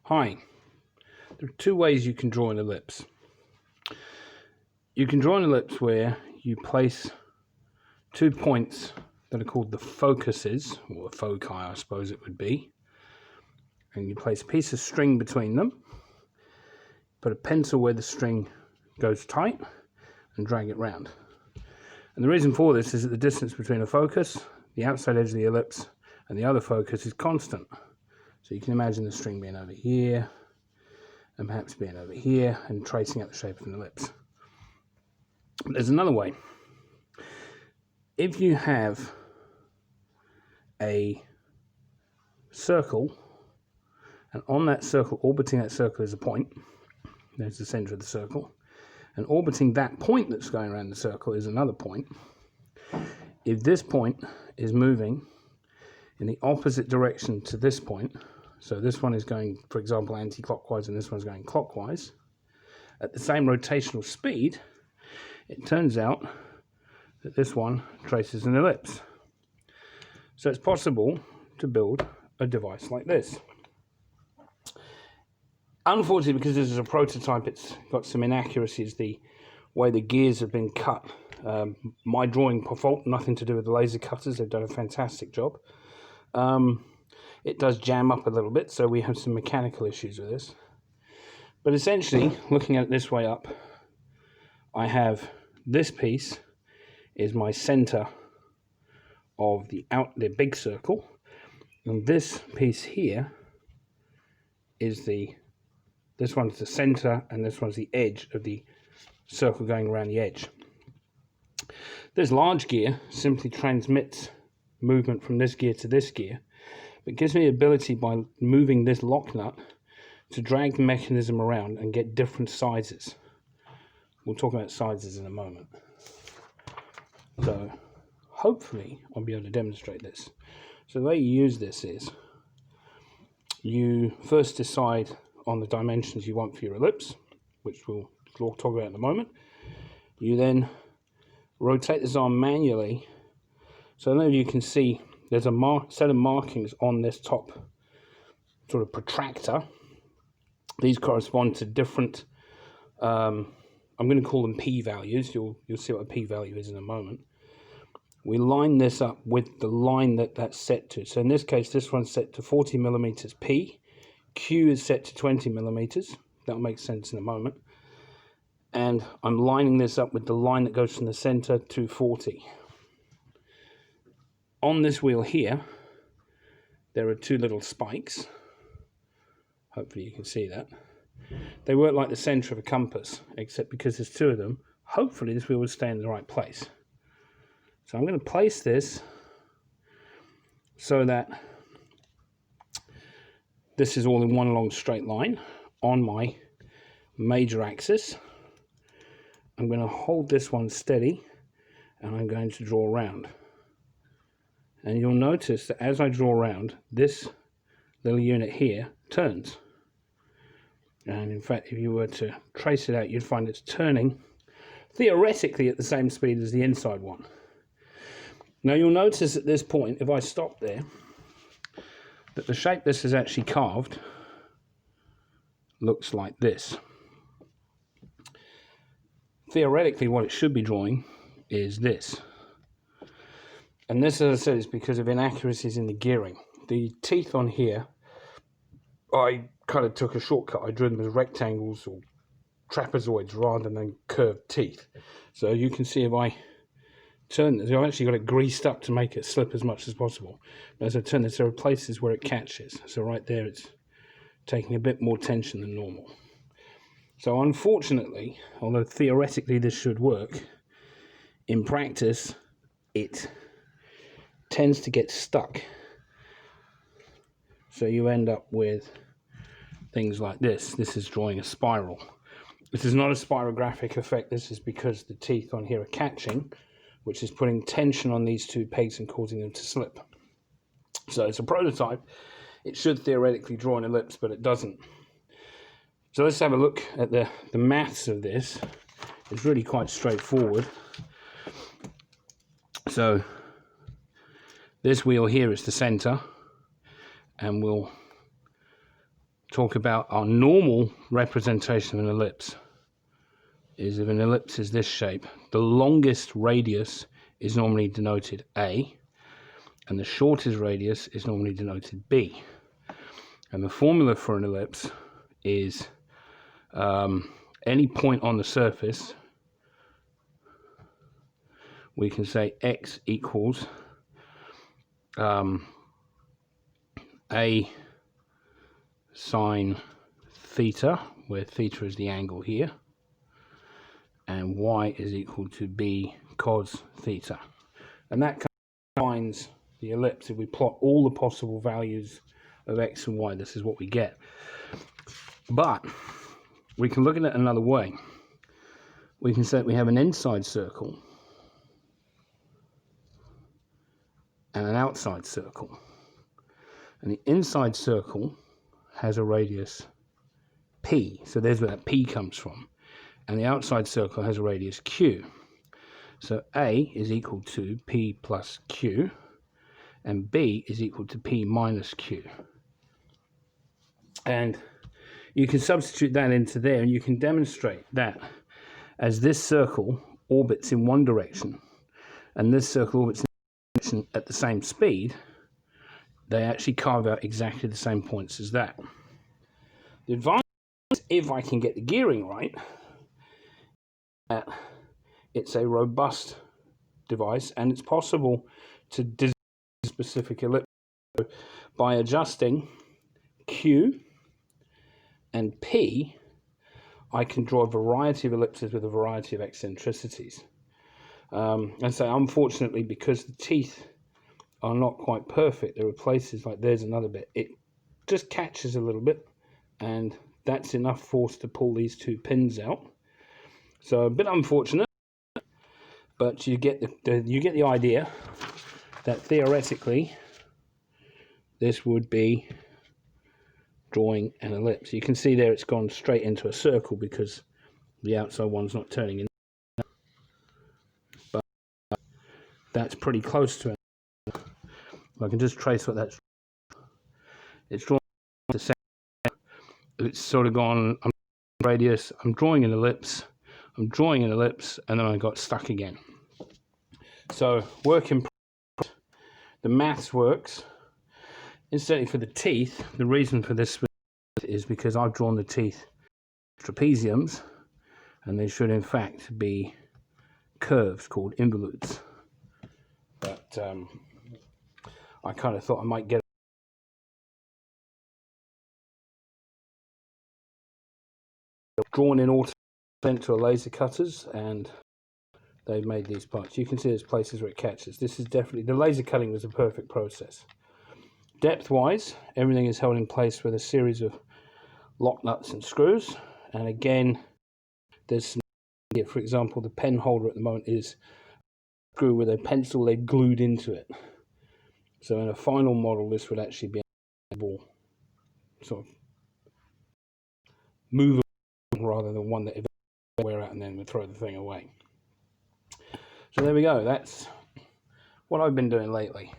Hi, there are two ways you can draw an ellipse. You can draw an ellipse where you place 2 points that are called the focuses, or the foci I suppose it would be, and you place a piece of string between them, put a pencil where the string goes tight and drag it round. And the reason for this is that the distance between a focus, the outside edge of the ellipse, and the other focus is constant. So you can imagine the string being over here, and perhaps being over here, and tracing out the shape of an ellipse. But there's another way. If you have a circle, and on that circle, orbiting that circle is a point, there's the center of the circle, and orbiting that point that's going around the circle is another point. If this point is moving in the opposite direction to this point, so this one is going, for example, anti-clockwise, and this one's going clockwise, at the same rotational speed, it turns out that this one traces an ellipse. So it's possible to build a device like this. Unfortunately, because this is a prototype, it's got some inaccuracies, the way the gears have been cut. My drawing per fault, nothing to do with the laser cutters, they've done a fantastic job. It does jam up a little bit, so we have some mechanical issues with this. But essentially, looking at it this way up, I have this piece is my center of the big circle, and this piece here is this one's the center, and this one's the edge of the circle going around the edge. This large gear simply transmits movement from this gear to this gear, but gives me the ability, by moving this lock nut, to drag the mechanism around and get different sizes. We'll talk about sizes in a moment. So hopefully I'll be able to demonstrate this. So the way you use this is, you first decide on the dimensions you want for your ellipse, which we'll talk about in a moment. You then rotate this arm manually, so now you can see there's a set of markings on this top sort of protractor. These correspond to different, I'm going to call them p-values. You'll see what a p-value is in a moment. We line this up with the line that's set to. So in this case, this one's set to 40 millimeters P. Q is set to 20 millimeters. That'll make sense in a moment. And I'm lining this up with the line that goes from the center to 40. On this wheel here, there are two little spikes. Hopefully you can see that. They work like the center of a compass, except because there's two of them, hopefully this wheel will stay in the right place. So I'm going to place this so that this is all in one long straight line on my major axis. I'm going to hold this one steady, and I'm going to draw around. And you'll notice that as I draw around, this little unit here turns. And in fact, if you were to trace it out, you'd find it's turning theoretically at the same speed as the inside one. Now you'll notice at this point, if I stop there, that the shape this is actually carved looks like this. Theoretically, what it should be drawing is this. And this, as I said, is because of inaccuracies in the gearing. The teeth on here, I kind of took a shortcut. I drew them as rectangles or trapezoids rather than curved teeth. So you can see if I turn this, I've actually got it greased up to make it slip as much as possible. But as I turn this, there are places where it catches. So right there, it's taking a bit more tension than normal. So unfortunately, although theoretically this should work, in practice, it tends to get stuck. So you end up with things like this. This is drawing a spiral. This is not a spirographic effect. This is because the teeth on here are catching, which is putting tension on these two pegs and causing them to slip. So it's a prototype. It should theoretically draw an ellipse, but it doesn't. So let's have a look at the maths of this. It's really quite straightforward. So this wheel here is the center, and we'll talk about our normal representation of an ellipse. Is if an ellipse is this shape, the longest radius is normally denoted A, and the shortest radius is normally denoted B. And the formula for an ellipse is any point on the surface, we can say x equals A sine theta, where theta is the angle here, and y is equal to b cos theta. And that defines the ellipse. If we plot all the possible values of x and y, this is what we get. But we can look at it another way. We can say that we have an inside circle and an outside circle. And the inside circle has a radius p, so there's where that p comes from. And the outside circle has a radius q. So A is equal to P plus Q, and B is equal to P minus Q. And you can substitute that into there, and you can demonstrate that as this circle orbits in one direction, and this circle orbits in one direction at the same speed, they actually carve out exactly the same points as that. The advantage is, if I can get the gearing right, that it's a robust device, and it's possible to design a specific ellipse by adjusting Q and P. I can draw a variety of ellipses with a variety of eccentricities. And so unfortunately, because the teeth are not quite perfect, there are places like there's another bit, it just catches a little bit, and that's enough force to pull these two pins out. So a bit unfortunate, but you get the idea that theoretically this would be drawing an ellipse. You can see there it's gone straight into a circle because the outside one's not turning in. But that's pretty close to it. I can just trace what that's. It's drawn the same. It's sort of gone radius. I'm drawing an ellipse. I'm drawing an ellipse, and then I got stuck again. So work in progress. The maths works. Incidentally, for the teeth, the reason for this is because I've drawn the teeth trapeziums, and they should in fact be curves called involutes. But I kind of thought I might get drawn in auto, sent to a laser cutters, and they've made these parts. You can see there's places where it catches. This is definitely, the laser cutting was a perfect process. Depth wise, everything is held in place with a series of lock nuts and screws, and again there's some here. For example, the pen holder at the moment is a screw with a pencil lead glued into it. So in a final model this would actually be a sort of movable rather than one that eventually wear out and then would throw the thing away. So there we go, that's what I've been doing lately.